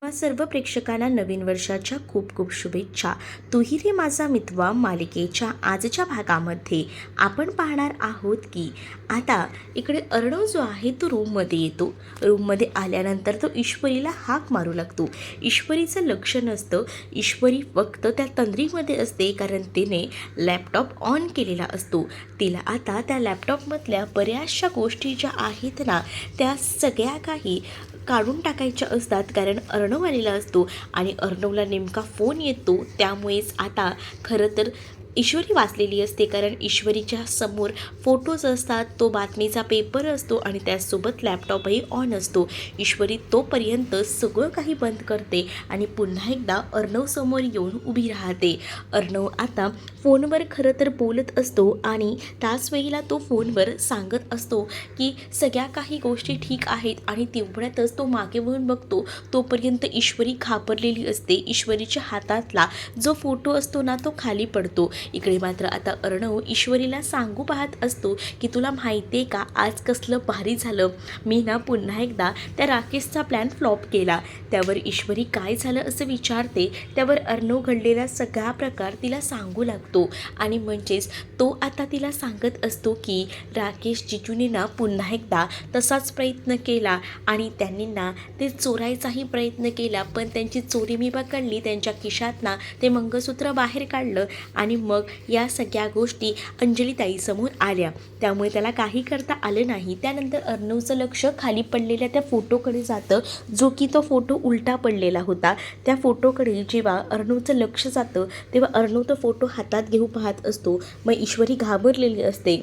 सर्व प्रेक्षकांना नवीन वर्षाच्या खूप खूप शुभेच्छा. तूही रे माझा मितवा मालिकेच्या आजच्या भागामध्ये आपण पाहणार आहोत की आता इकडे अर्णव जो आहे तो रूममध्ये येतो. रूममध्ये आल्यानंतर तो ईश्वरीला हाक मारू लागतो. ईश्वरीचं लक्ष नसतं. ईश्वरी फक्त त्या तंद्रीमध्ये असते, कारण तिने लॅपटॉप ऑन केलेला असतो. तिला आता त्या लॅपटॉपमधल्या बऱ्याचशा गोष्टी ज्या आहेत ना, त्या सगळ्या काही काढून टाकायच्या असतात, कारण अर्णव आलेला असतो आणि अर्णवला नेमका फोन येतो. त्यामुळेच आता खरं तर ईश्वरी वाचलेली असते, कारण ईश्वरीच्या समोर फोटोज असतात, तो बातमीचा पेपर असतो आणि त्याचसोबत लॅपटॉपही ऑन असतो. ईश्वरी तोपर्यंत सगळं काही बंद करते आणि पुन्हा एकदा अर्णव समोर येऊन उभी राहते. अर्णव आता फोनवर खरं तर बोलत असतो आणि त्याच वेळेला तो फोनवर सांगत असतो की सगळ्या काही गोष्टी ठीक आहेत आणि तेवढ्यातच तो मागे वळून बघतो. तोपर्यंत ईश्वरी घाबरलेली असते. ईश्वरीच्या हातातला जो फोटो असतो ना, तो खाली पडतो. इकडे मात्र आता अर्णव ईश्वरीला सांगू पाहत असतो की तुला माहिती आहे का, आज कसलं भारी झालं. मी ना पुन्हा एकदा त्या राकेशचा प्लॅन फ्लॉप केला. त्यावर ईश्वरी काय झालं असं विचारते. त्यावर अर्णव घडलेला सगळा प्रकार तिला सांगू लागतो आणि म्हणजेच तो आता तिला सांगत असतो की राकेश जिजूने ना पुन्हा एकदा तसाच प्रयत्न केला आणि त्यांनी ना ते चोरायचाही प्रयत्न केला, पण त्यांची चोरी मी पकडली. त्यांच्या खिशात ना ते मंगळसूत्र बाहेर काढलं आणि मग या सगळ्या गोष्टी अंजलीताईसमोर आल्या. त्यामुळे त्याला काही करता आलं नाही. त्यानंतर अर्णवचं लक्ष खाली पडलेल्या त्या फोटोकडे जातं, जो की तो फोटो उलटा पडलेला होता. त्या फोटोकडे जेव्हा अर्णवचं लक्ष जातं तेव्हा अर्णव तो फोटो हातात घेऊ पाहत असतो. मग ईश्वरी घाबरलेली असते.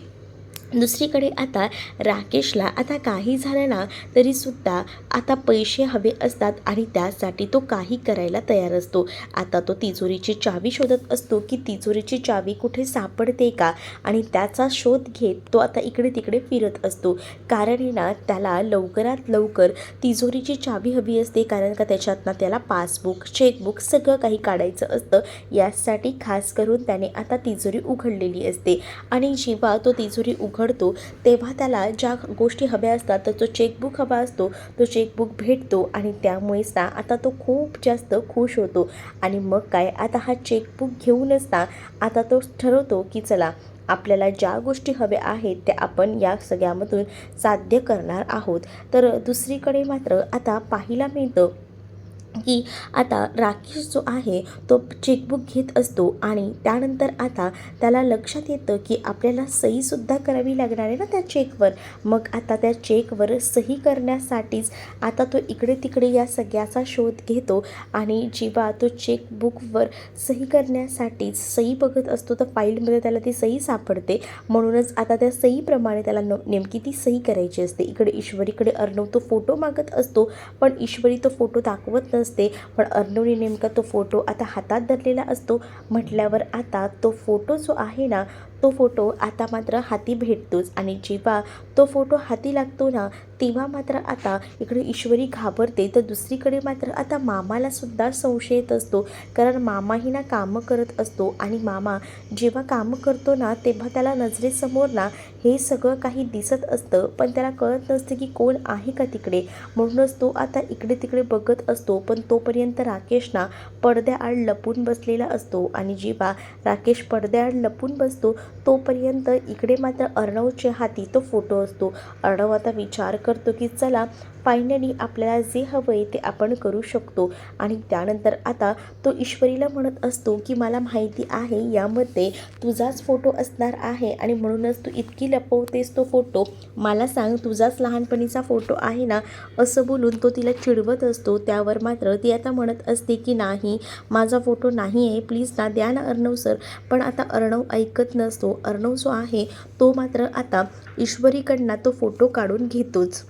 दुसरीकडे आता राकेशला आता काही झालं ना तरीसुद्धा आता पैसे हवे असतात आणि त्यासाठी तो काही करायला तयार असतो. आता तो तिजोरीची चावी शोधत असतो की तिजोरीची चावी कुठे सापडते का, आणि त्याचा शोध घेत तो आता इकडे तिकडे फिरत असतो. कारण ना त्याला लवकरात लवकर तिजोरीची चावी हवी असते, कारण का त्याच्यातनं त्याला पासबुक चेकबुक सगळं काही काढायचं असतं. यासाठी खास करून त्याने आता तिजोरी उघडलेली असते आणि जेव्हा तो तिजोरी उघडतो तेव्हा त्याला ज्या गोष्टी हव्या असतात, तर तो चेकबुक हवा असतो. तो चेकबुक भेटतो आणि त्यामुळेच ना आता तो खूप जास्त खुश होतो. आणि मग काय, आता हा चेकबुक घेऊनच ना आता तो ठरवतो की चला, आपल्याला ज्या गोष्टी हव्या आहेत त्या आपण या सगळ्यामधून साध्य करणार आहोत. तर दुसरीकडे मात्र आता पाहायला मिळतं की आता राकेश जो आहे तो चेकबुक घेत असतो आणि त्यानंतर आता त्याला लक्षात येतं की आपल्याला सहीसुद्धा करावी लागणार आहे ना त्या चेकवर. मग आता त्या चेकवर सही करण्यासाठीच आता तो इकडे तिकडे या सगळ्याचा शोध घेतो आणि जेव्हा तो चेकबुकवर सही करण्यासाठीच सही बघत असतो तर फाईलमध्ये त्याला ती सही सापडते. म्हणूनच आता त्या सहीप्रमाणे त्याला नेमकी ती सही करायची असते. इकडे ईश्वरीकडे अर्णव तो फोटो मागत असतो, पण ईश्वरी तो फोटो दाखवत नसते. पण अर्णवने नेमका तो फोटो आता हातात धरलेला असतो. म्हटल्यावर आता तो फोटो जो आहे ना, तो फोटो आता मात्र हाती भेटतोच आणि जेव्हा तो फोटो हाती लागतो ना तेव्हा मात्र आता इकडे ईश्वरी घाबरते. तर दुसरीकडे मात्र आता मामाला सुद्धा संशय येत असतो, कारण मामाही ना कामं करत असतो आणि मामा जेव्हा कामं करतो ना तेव्हा त्याला नजरेसमोर ना हे सगळं काही दिसत असतं, पण त्याला कळत नसतं की कोण आहे का तिकडे. म्हणूनच तो आता इकडे तिकडे बघत असतो. पण तोपर्यंत राकेश ना पडद्याआड लपून बसलेला असतो आणि जेव्हा राकेश पडद्याआड लपून बसतो तोपर्यंत इकडे मात्र अर्णवच्या हाती तो फोटो असतो. अर्णव आता विचार करतो की चला, फायनली आपल्याला जे हवं आहे ते आपण करू शकतो. आणि त्यानंतर आता तो ईश्वरीला म्हणत असतो की मला माहिती आहे यामध्ये तुझाच फोटो असणार आहे आणि म्हणूनच तू इतकी लपवतेस तो फोटो. मला सांग, तुझाच लहानपणीचा फोटो आहे ना, असं बोलून तो तिला चिडवत असतो. त्यावर मात्र ती आता म्हणत असते की नाही, माझा फोटो नाही आहे, प्लीज ना द्या ना अर्णव सर. पण आता अर्णव ऐकत नसतो. अर्णव जो आहे तो मात्र आता ईश्वरीकडनं तो फोटो काढून घेतोच.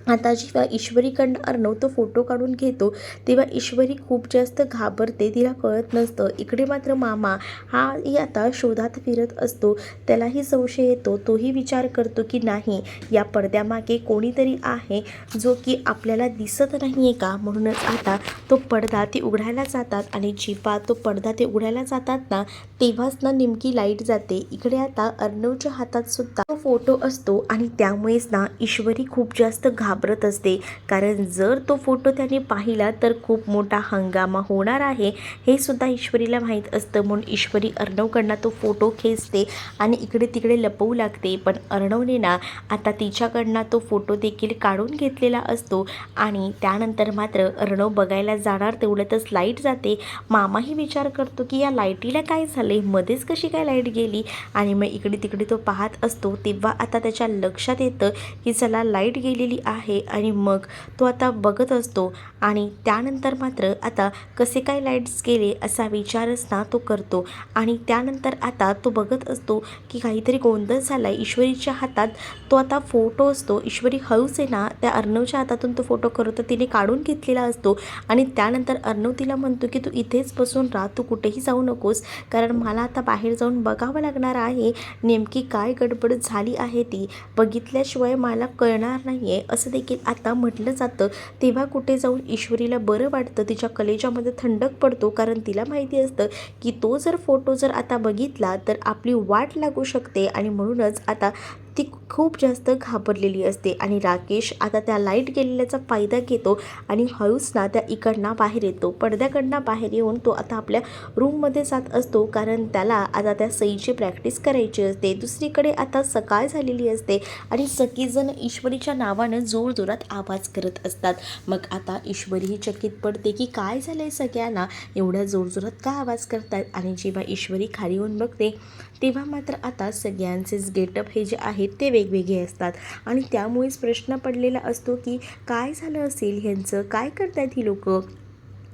आता जेव्हा ईश्वरीकडनं अर्णव तो फोटो काढून घेतो तेव्हा ईश्वरी खूप जास्त घाबरते. तिला कळत नसतं. इकडे मात्र मामा हाही आता शोधात फिरत असतो. त्यालाही संशय येतो. तोही विचार करतो की नाही, या पडद्यामागे कोणीतरी आहे जो की आपल्याला दिसत नाही आहे का. म्हणूनच आता तो पडदा ते उघडायला जातात आणि जेव्हा तो पडदा ते उघडायला जातात ना तेव्हाच ना नेमकी लाईट जाते. इकडे आता अर्णवच्या हातात सुद्धा तो फोटो असतो आणि त्यामुळेच ना ईश्वरी खूप जास्त घाबरत असते, कारण जर तो फोटो त्याने पाहिला तर खूप मोठा हंगामा होणार आहे हे सुद्धा ईश्वरीला माहीत असतं. म्हणून ईश्वरी अर्णवकडनं तो फोटो खेचते आणि इकडे तिकडे लपवू लागते. पण अर्णवने ना आता तिच्याकडनं तो फोटो देखील काढून घेतलेला असतो आणि त्यानंतर मात्र अर्णव बघायला जाणार तेवढ्यातच लाईट जाते. मामाही विचार करतो की या लाईटीला काय झाले, मध्येच कशी काय लाईट गेली. आणि मग इकडे तिकडे तो पाहत असतो. तेव्हा आता त्याच्या लक्षात येतं की चला लाईट गेलेली आहे आणि मग तो आता बघत असतो आणि त्यानंतर मात्र आता कसे काय लाईट्स गेले असा विचारच ना तो करतो. आणि त्यानंतर आता तो बघत असतो की काहीतरी गोंधळ झाला आहे. ईश्वरीच्या हातात तो आता फोटो असतो. ईश्वरी हळूच आहे ना त्या अर्णवच्या हातातून तो फोटो करतो, तिने काढून घेतलेला असतो. आणि त्यानंतर अर्णव तिला म्हणतो की तू इथेच बसून राहा, तू कुठेही जाऊ नकोस, कारण मला आता बाहेर जाऊन बघावं लागणार आहे नेमकी काय गडबड झाली आहे, ती बघितल्याशिवाय मला कळणार नाही आहे असं देखील आता म्हटलं जातं. तेव्हा कुठे जाऊन ईश्वरीला बरं वाटतं, तिच्या कलेजामध्ये थंडक पडतो, कारण तिला माहिती असतं की तो जर फोटो जर आता बघितला तर आपली वाट लागू शकते. आणि म्हणूनच आता ती खूप जास्त घाबरलेली असते. आणि राकेश आता त्या लाईट गेलेल्याचा फायदा घेतो आणि हळूच ना त्या इकडनं बाहेर येतो. पडद्याकडनं बाहेर येऊन तो आता आपल्या रूममध्ये जात असतो, कारण त्याला आता त्या सईची प्रॅक्टिस करायची असते. दुसरीकडे आता सकाळ झालेली असते आणि सगळीजण ईश्वरीच्या नावानं जोरजोरात आवाज करत असतात. मग आता ईश्वरी ही चकित पडते की काय झालं आहे, सगळ्यांना एवढ्या जोरजोरात का आवाज करतात. आणि जेव्हा ईश्वरी खाली येऊन बघते तेव्हा मात्र आता सगळ्यांचेच गेटअप हे जे आहेत ते वेगवेगळे असतात. आणि त्यामुळेच प्रश्न पडलेला असतो की काय झालं असेल, ह्यांचं काय करतायत ही लोक,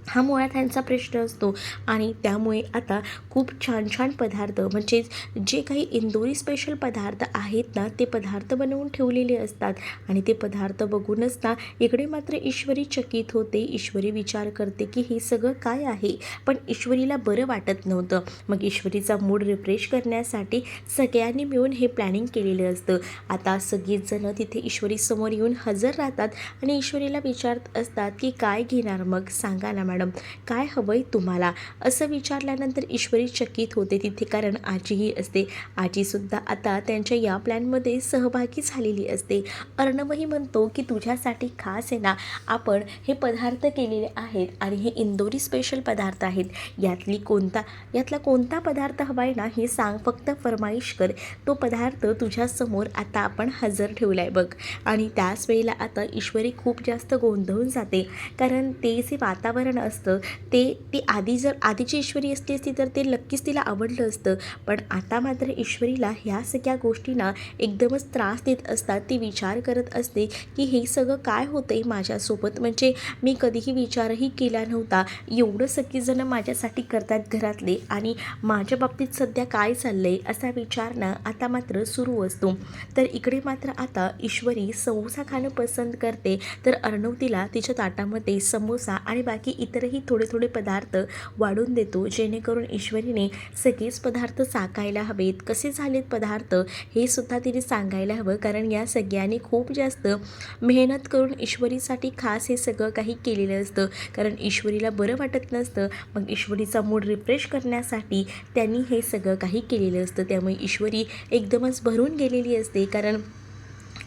हा मुळात ह्यांचा प्रश्न असतो. आणि त्यामुळे आता खूप छान छान पदार्थ म्हणजेच जे काही इंदोरी स्पेशल पदार्थ आहेत ना ते पदार्थ बनवून ठेवलेले असतात. आणि ते पदार्थ बघूनच ना इकडे मात्र ईश्वरी चकित होते. ईश्वरी विचार करते की हे सगळं काय आहे, पण ईश्वरीला बरं वाटत नव्हतं. मग ईश्वरीचा मूड रिफ्रेश करण्यासाठी सगळ्यांनी मिळून हे प्लॅनिंग केलेलं असतं. आता सगळीच जणं तिथे ईश्वरीसमोर येऊन हजर राहतात आणि ईश्वरीला विचारत असतात की काय घेणार, मग सांगा ना मॅडम, काय हवंय तुम्हाला, असं विचारल्यानंतर ईश्वरी चकित होते तिथे, कारण आजीही असते. आजीसुद्धा आता त्यांच्या या प्लॅनमध्ये सहभागी झालेली असते. अर्णवही म्हणतो की तुझ्यासाठी खास आहे ना आपण हे पदार्थ केलेले आहेत आणि हे इंदोरी स्पेशल पदार्थ आहेत, यातला कोणता पदार्थ हवा आहे ना हे सांग, फक्त फरमाईश कर, तो पदार्थ तुझ्यासमोर आता आपण हजर ठेवला आहे बघ. आणि त्याच वेळेला आता ईश्वरी खूप जास्त गोंधळून जाते, कारण ते जे वातावरण असतं ते आधीची ईश्वरी असती तर ते नक्कीच तिला आवडलं असतं. पण आता मात्र ईश्वरीला ह्या सगळ्या गोष्टींना एकदमच त्रास देत असतात. ती विचार करत असते की हे सगळं काय होतं आहे माझ्यासोबत, म्हणजे मी कधीही विचारही केला नव्हता, एवढं सगळीजणं माझ्यासाठी करतात घरातले, आणि माझ्या बाबतीत सध्या काय चाललं आहे असा विचार ना आता मात्र सुरू असतो. तर इकडे मात्र आता ईश्वरी समोसा खाणं पसंत करते, तर अर्णव तिला तिच्या ताटामध्ये समोसा आणि बाकी इतरही थोडे थोडे पदार्थ वाढून देतो, जेणेकरून ईश्वरीने सगळेच पदार्थ चाखायला हवेत, कसे झालेत पदार्थ हे सुद्धा तिने सांगायला हवं, कारण या सगळ्यांनी खूप जास्त मेहनत करून ईश्वरीसाठी खास हे सगळं काही केलेलं असतं, कारण ईश्वरीला बरं वाटत नसतं. मग ईश्वरीचा मूड रिफ्रेश करण्यासाठी त्यांनी हे सगळं काही केलेलं असतं. त्यामुळे ईश्वरी एकदमच भरून गेलेली असते, कारण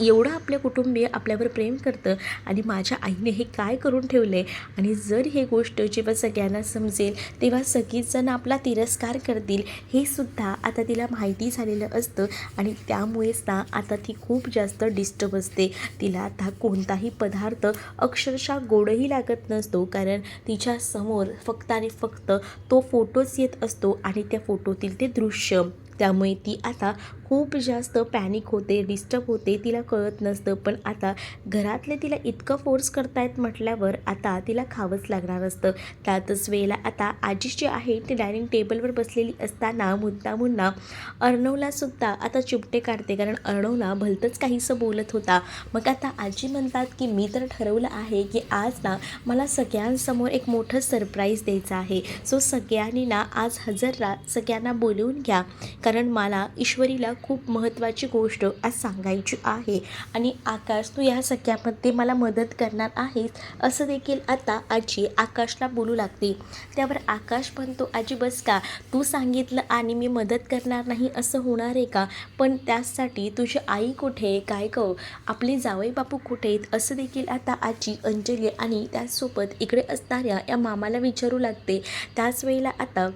एवढं आपलं कुटुंबीय आपल्यावर प्रेम करतं आणि माझ्या आईने हे काय करून ठेवलं आहे. आणि जर हे गोष्ट जेव्हा सगळ्यांना समजेल तेव्हा सगळीच जण आपला तिरस्कार करतील हे सुद्धा आता तिला माहिती झालेलं असतं. आणि त्यामुळेच ना आता ती खूप जास्त डिस्टर्ब असते. तिला आता कोणताही पदार्थ अक्षरशः गोडही लागत नसतो, कारण तिच्या समोर फक्त आणि फक्त तो फोटोच येत असतो आणि त्या फोटोतील ते दृश्य. त्यामुळे ती आता खूप जास्त पॅनिक होते, डिस्टर्ब होते, तिला कळत नसतं. पण आता घरातले तिला इतकं फोर्स करतायत म्हटल्यावर आता तिला खावंच लागणार असतं. त्यातच वेळेला आता आजी जी आहे ती डायनिंग टेबलवर बसलेली असताना मुद्दामून अर्णवलासुद्धा आता चिमटे काढते, कारण अर्णवला भलतंच काहीसं बोलत होता. मग आता आजी म्हणतात की मी तर ठरवलं आहे की आज ना मला सगळ्यांसमोर एक मोठं सरप्राईज द्यायचं आहे, सो सगळ्यांनी ना आज हजर राहा, सगळ्यांना बोलवून घ्या, कारण मला ईश्वरीला खूप महत्त्वाची गोष्ट आज सांगायची आहे आणि आकाश तू या सगळ्यामध्ये मला मदत करणार आहेस असं देखील आता आजी आकाशला बोलू लागते. त्यावर आकाश म्हणतो, आजी बस का, तू सांगितलं आणि मी मदत करणार नाही असं होणार आहे का? पण त्यासाठी तुझी आई कुठे आहे, काय गं, आपले जावई बापू कुठे आहेत असं देखील आता आजी अंजली आणि त्याचसोबत इकडे असणाऱ्या या मामाला विचारू लागते. त्याच वेळेला आता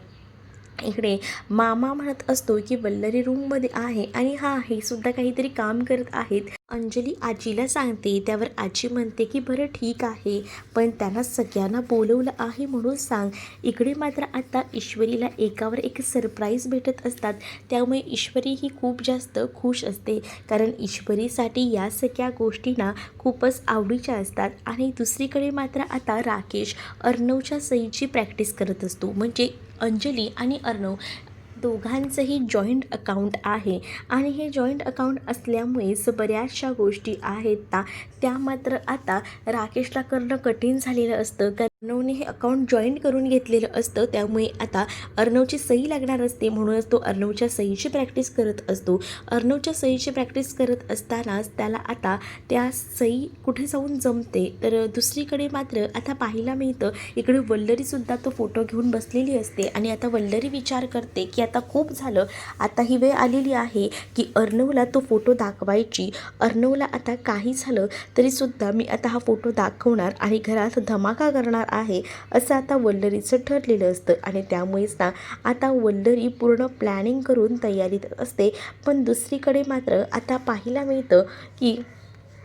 इकडे मामा म्हणत असतो की वल्लरी रूममध्ये आहे आणि हे सुद्धा काहीतरी काम करत आहेत. अंजली आजीला सांगते. त्यावर आजी म्हणते की बरं ठीक आहे, पण त्यांना सगळ्यांना बोलवलं आहे म्हणून सांग. इकडे मात्र आता ईश्वरीला एकावर एक सरप्राईज भेटत असतात. त्यामुळे ईश्वरी ही खूप जास्त खुश असते, कारण ईश्वरीसाठी या सगळ्या गोष्टींना खूपच आवडीच्या असतात. आणि दुसरीकडे मात्र आता राकेश अर्णवच्या सहीची प्रॅक्टिस करत असतो. म्हणजे अंजली आणि अर्णव दोघांचंही जॉईंट अकाउंट आहे आणि हे जॉईंट अकाउंट असल्यामुळेच बऱ्याचशा गोष्टी आहेत त्या मात्र आता राकेशला करणं कठीण झालेलं असतं, कारण अर्णवने हे अकाउंट जॉईन करून घेतलेलं असतं. त्यामुळे आता अर्णवची सही लागणार असते, म्हणूनच तो अर्णवच्या सहीची प्रॅक्टिस करत असतो. अर्णवच्या सहीची प्रॅक्टिस करत असतानाच त्याला आता त्या सही कुठे जाऊन जमते, तर दुसरीकडे मात्र आता पाहायला मिळतं इकडे वल्लरीसुद्धा तो फोटो घेऊन बसलेली असते. आणि आता वल्लरी विचार करते की आता खूप झालं, आता ही वेळ आलेली आहे की अर्णवला तो फोटो दाखवायची. अर्णवला आता काही झालं तरीसुद्धा मी आता हा फोटो दाखवणार आणि घरात धमाका करणार आहे असं आता वल्लरीचं ठरलेलं असतं. आणि त्यामुळेच आता वल्लरी पूर्ण प्लॅनिंग करून तयारीत असते. पण दुसरीकडे मात्र आता पाहायला मिळतं की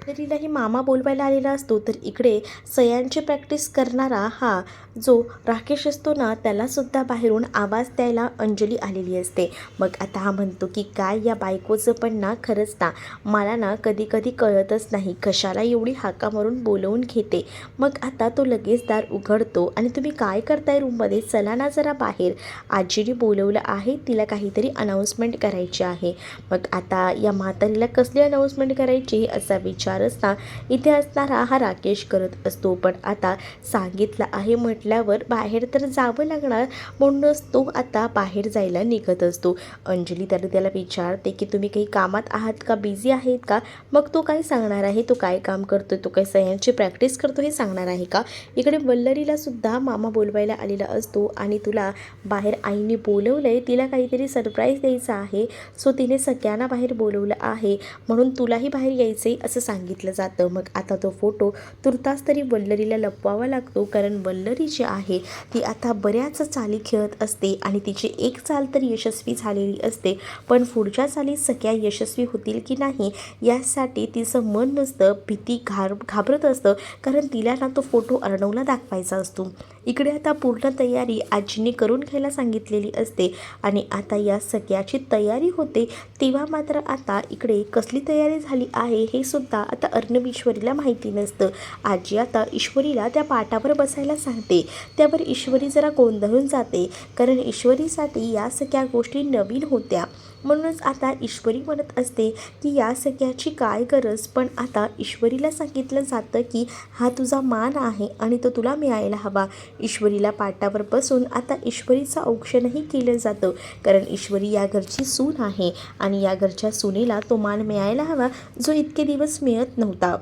वल्लरीलाही मामा बोलवायला आलेला असतो, तर इकडे सयांची प्रॅक्टिस करणारा जो राकेश असतो त्यालासुद्धा बाहेरून आवाज द्यायला अंजली आलेली असते. मग आता म्हणतो की काय या बायकोचं पण खरंच मला कधी कधी कळतच नाही, कशाला एवढी हाका मारून बोलवून घेते. मग आता तो लगेच दार उघडतो आणि तुम्ही काय करताय रूममध्ये, चला ना जरा बाहेर, आजीने बोलवलं आहे, तिला काहीतरी अनाऊन्समेंट करायची आहे. मग आता या म्हातारीला कसली अनाऊन्समेंट करायची असा विचार इथे असणारा राकेश करत असतो. पण आता सांगितलं आहे म्हटल्यावर बाहेर तर जावं लागणार, म्हणूनच तो आता बाहेर जायला निघत असतो. अंजली त्याला विचारते की तुम्ही काही कामात आहात का, बिझी आहेत का? मग तो काय सांगणार आहे, तो काय काम करतोय, तो काय सह्यांची प्रॅक्टिस करतो हे सांगणार आहे का? इकडे वल्लरीला सुद्धा मामा बोलवायला आलेला असतो आणि तुला बाहेर आईने बोलवलंय, तिला काहीतरी सरप्राईज द्यायचं आहे, सो तिने सगळ्यांना बाहेर बोलवलं आहे, म्हणून तुलाही बाहेर यायचंय असं सांगितलं जातं. मग आता तो फोटो तुर्तास तरी वल्लरीला लपवावा लागतो, कारण वल्लरी जी आहे ती आता बऱ्याच चाली खेळत असते आणि तिची एक चाल तर यशस्वी झालेली असते, पण पुढच्या चाली सगळ्या यशस्वी होतील की नाही यासाठी तिचं मन नसतं, भीती घाबरत असतं, कारण तिला तो फोटो अर्णवला दाखवायचा असतो. इकडे आता पूर्ण तयारी आजीने करून घ्यायला सांगितलेली असते आणि आता या सगळ्याची तयारी होते. तेव्हा मात्र आता इकडे कसली तयारी झाली आहे हे सुद्धा आता अर्णव ईश्वरीला माहिती नसतं. आजी आता ईश्वरीला त्या पाटावर बसायला सांगते. त्यावर ईश्वरी जरा गोंधळून जाते, कारण ईश्वरीसाठी या सगळ्या गोष्टी नवीन होत्या, म्हणूनच आता ईश्वरी म्हणत असते की या सगळ्याची काय गरज. पण आता ईश्वरीला सांगितलं जातं की हा तुझा मान आहे आणि तो तुला मिळायला हवा. ईश्वरीला पाटावर बसून आता ईश्वरीचं औक्षणही केलं जातं, कारण ईश्वरी या घरची सून आहे आणि या घरच्या सुनेला तो मान मिळायला हवा जो इतके दिवस मिळत नव्हता.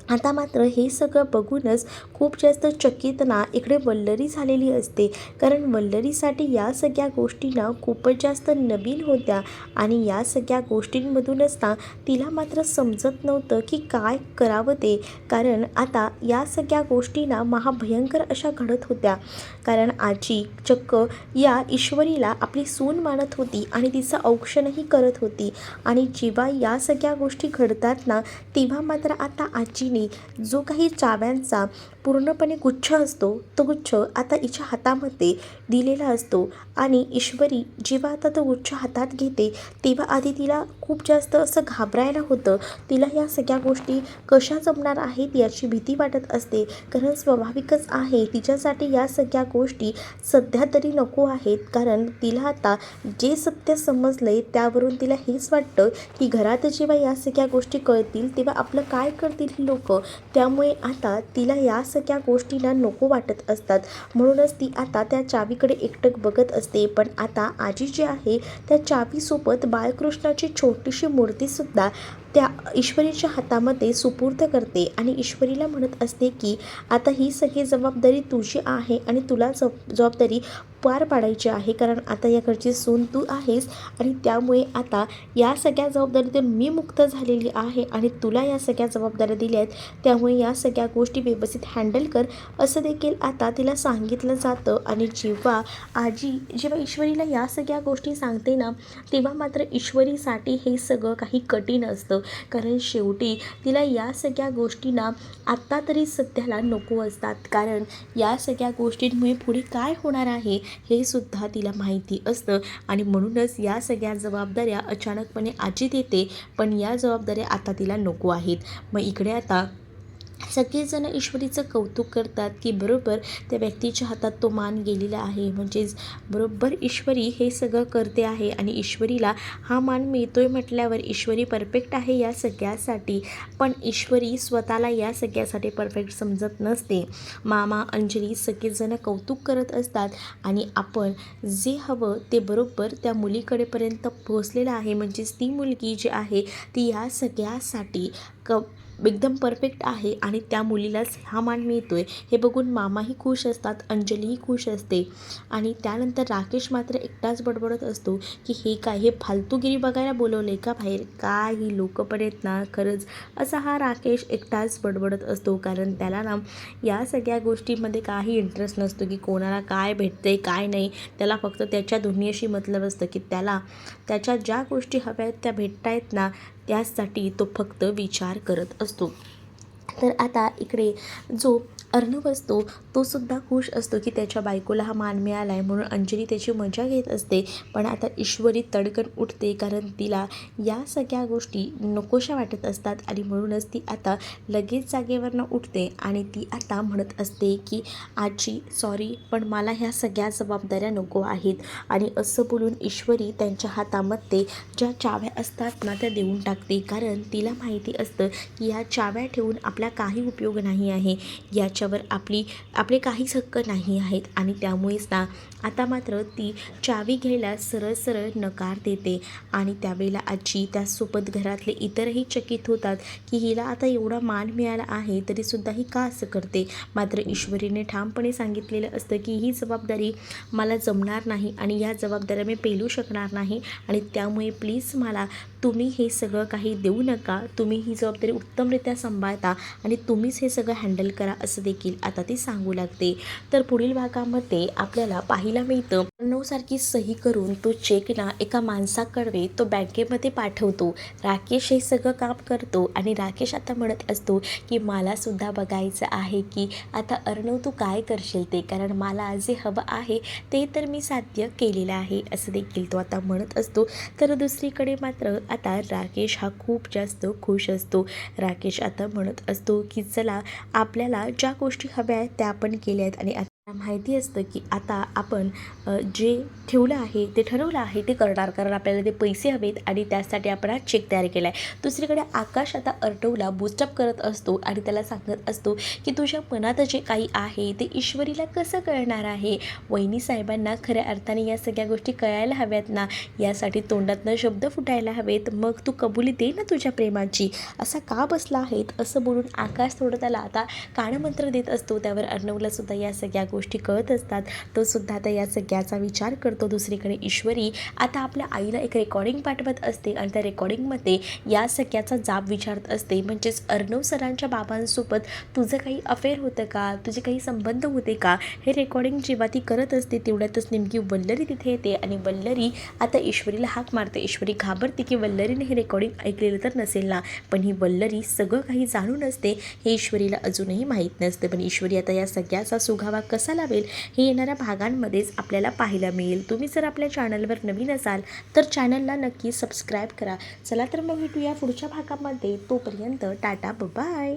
आता मात्र हे सगळं बघूनच खूप जास्त चकित इकडे वल्लरी झालेली असते, कारण वल्लरीसाठी या सगळ्या गोष्टींना खूपच जास्त नवीन होत्या आणि या सगळ्या गोष्टींमधूनच तिला मात्र समजत नव्हतं की काय करावं ते, कारण आता या सगळ्या गोष्टींना महाभयंकर अशा घडत होत्या. कारण आजी चक्क या ईश्वरीला आपली सून मानत होती आणि तिचं औक्षणही करत होती, आणि जेव्हा या सगळ्या गोष्टी घडतात तेव्हा मात्र आता आजीने जो काही चाव्यांचा पूर्णपणे गुच्छ असतो तो गुच्छ आता हिच्या हातामध्ये दिलेला असतो. आणि ईश्वरी जेव्हा आता तो गुच्छ हातात घेते तेव्हा आधी तिला खूप जास्त असं घाबरायला होतं, तिला या सगळ्या गोष्टी कशा जमणार आहेत याची भीती वाटत असते, कारण स्वाभाविकच आहे तिच्यासाठी या सगळ्या गोष्टी सध्या तरी नको आहेत, कारण तिला आता जे सत्य समजलंय त्यावरून तिला हेच वाटतं की घरात जेव्हा या सगळ्या गोष्टी कळतील तेव्हा आपलं काय करतील ही लोक. त्यामुळे आता तिला या सगळ्या गोष्टीला नको वाटत असतात. म्हणूनच ती आता त्या चावीकडे एकटक बघत असते. पण आता आजी जी आहे त्या चावीसोबत बाळकृष्णाची छोटीशी मूर्तीसुद्धा त्या ईश्वरीच्या हातामध्ये सुपूर्द करते आणि ईश्वरीला म्हणत असते की आता ही सगळी जबाबदारी तुझी आहे आणि तुला जबाबदारी पार पाडायची आहे. कारण आता या घरची सून तू आहेस आणि त्यामुळे आता या सगळ्या जबाबदारीतून मी मुक्त झालेली आहे आणि तुला या सगळ्या जबाबदाऱ्या दिल्या आहेत. त्यामुळे या सगळ्या गोष्टी व्यवस्थित हँडल कर असं देखील आता तिला सांगितलं जातं. आणि जेव्हा ईश्वरीला या सगळ्या गोष्टी सांगते ना, तेव्हा मात्र ईश्वरीसाठी हे सगळं काही कठीण असतं. कारण शेवटी तिला या सगळ्या गोष्टींना आत्ता तरी सध्याला नको असतात. कारण या सगळ्या गोष्टींमुळे पुढे काय होणार आहे हे सुद्धा तिला माहिती असतं आणि म्हणूनच या सगळ्या जबाबदाऱ्या अचानकपणे आजी देते. पण या जबाबदाऱ्या आता तिला नको आहेत. मग इकडे आता सगळेजण ईश्वरीचं कौतुक करतात की बरोबर त्या व्यक्तीच्या हातात तो मान गेलेला आहे. म्हणजेच बरोबर ईश्वरी हे सगळं करते आहे आणि ईश्वरीला हा मान मिळतोय म्हटल्यावर ईश्वरी परफेक्ट आहे या सगळ्यासाठी. पण ईश्वरी स्वतःला या सगळ्यासाठी परफेक्ट समजत नसते. मामा, अंजली सगळेजण कौतुक करत असतात आणि आपण जे हवं ते बरोबर त्या मुलीकडेपर्यंत पोहोचलेलं आहे. म्हणजेच ती मुलगी जी आहे ती या सगळ्यासाठी एकदम परफेक्ट आहे आणि त्या मुलीलाच हा मान मिळतोय हे बघून मामाही खुश असतात, अंजलीही खुश असते. आणि त्यानंतर राकेश मात्र एकटाच बडबडत असतो की हे काय, हे फालतूगिरी बघायला बोलवले का बाहेर, काय ही लोकं पण आहेत ना खरंच. असा हा राकेश एकटाच बडबडत असतो. कारण त्याला ना या सगळ्या गोष्टींमध्ये काही इंटरेस्ट नसतो की कोणाला काय भेटतंय काय नाही. त्याला फक्त त्याच्या दुनियेशी मतलब असतं की त्याला त्याच्या ज्या गोष्टी हव्या आहेत त्या भेटतायत ना त्यासाठी तो फक्त विचार करत असतो. तर आता इकडे जो अर्णव असतो तो सुद्धा खुश असतो की त्याच्या बायकोला हा मान मिळाला आहे. म्हणून अंजली त्याची मजा घेत असते. पण आता ईश्वरी तडकन उठते कारण तिला या सगळ्या गोष्टी नकोशा वाटत असतात आणि म्हणूनच ती आता लगेच जागेवरनं उठते आणि ती आता म्हणत असते की आजी सॉरी, पण मला ह्या सगळ्या जबाबदाऱ्या नको आहेत. आणि असं बोलून ईश्वरी त्यांच्या हातामध्ये ज्या चाव्या असतात ना त्या देऊन टाकते. कारण तिला माहिती असतं की या चाव्या ठेवून आपला काही उपयोग नाही आहे, याच्यावर आपले काहीच हक्क नाही आहेत. आणि त्यामुळेच ना आता मात्र ती चावी घ्यायला सरळ सरळ नकार देते. आणि त्यावेळेला आजी त्यासोबत घरातले इतरही चकित होतात की हिला आता एवढा मान मिळाला आहे तरीसुद्धा ही का असं करते. मात्र ईश्वरीने ठामपणे सांगितलेलं असतं की ही जबाबदारी मला जमणार नाही आणि या जबाबदाऱ्या मी पेलू शकणार नाही आणि त्यामुळे प्लीज मला तुम्ही हे सगळं काही देऊ नका. तुम्ही ही जबाबदारी उत्तमरित्या सांभाळता आणि तुम्हीच हे सगळं हँडल करा असं देखील आता ती सांगू लागते. तर पुढील भागामध्ये आपल्याला पाहायला मिळतं अर्णवसारखी सही करून तो चेक ना एका माणसाकडे तो बँकेमध्ये पाठवतो. राकेश हे सगळं काम करतो आणि राकेश आता म्हणत असतो की मला सुद्धा बघायचं आहे की आता अर्णव तू काय करशील ते. कारण मला जे हवं आहे ते तर मी साध्य केलेलं आहे असं देखील तो आता म्हणत असतो. तर दुसरीकडे मात्र आता राकेश हा खूप जास्त खुश असतो. राकेश आता म्हणत असतो की चला आपल्याला ज्या गोष्टी हव्या आहेत त्या आपण केल्या आहेत आणि माहिती असतं की आता आपण जे ठेवलं आहे ते ठरवलं आहे ते करणार. कारण आपल्याला ते पैसे हवेत आणि त्यासाठी आपण हा चेक तयार केला आहे. दुसरीकडे आकाश आता अर्णवला बूस्टअप करत असतो आणि त्याला सांगत असतो की तुझ्या मनात जे काही आहे ते ईश्वरीला कसं कळणार आहे. वहिनी साहेबांना खऱ्या अर्थाने या सगळ्या गोष्टी कळायला हव्यात ना, यासाठी तोंडातनं शब्द फुटायला हवेत. मग तू कबुली दे ना तुझ्या प्रेमाची, असा का बसला आहेत असं बोलून आकाश थोडं त्याला आता कानमंत्र देत असतो. त्यावर अर्णवला सुद्धा या सगळ्या गोष्टी कळत असतात. तो सुद्धा आता या सगळ्याचा विचार करतो. दुसरीकडे ईश्वरी आता आपल्या आईला एक रेकॉर्डिंग पाठवत असते आणि त्या रेकॉर्डिंगमध्ये या सगळ्याचा जाब विचारत असते. म्हणजेच अर्णव सरांच्या बाबांसोबत तुझं काही अफेअर होतं का, तुझे काही संबंध होते का, हे रेकॉर्डिंग जेव्हा ती करत असते तेवढ्यातच नेमकी वल्लरी तिथे येते आणि वल्लरी आता ईश्वरीला हाक मारते. ईश्वरी घाबरते की वल्लरीने हे रेकॉर्डिंग ऐकलेलं तर नसेल ना. पण ही वल्लरी सगळं काही जाणून असते हे ईश्वरीला अजूनही माहीत नसते. पण ईश्वरी आता या सगळ्याचा सुगावा कसा लावेल हे येणाऱ्या भागांमध्येच आपल्याला पाहायला मिळेल. तुम्ही जर आपल्या चॅनलवर नवीन असाल तर चॅनलला नक्की सबस्क्राईब करा. चला तर मग भेटूया पुढच्या भागामध्ये. तोपर्यंत टाटा बाय.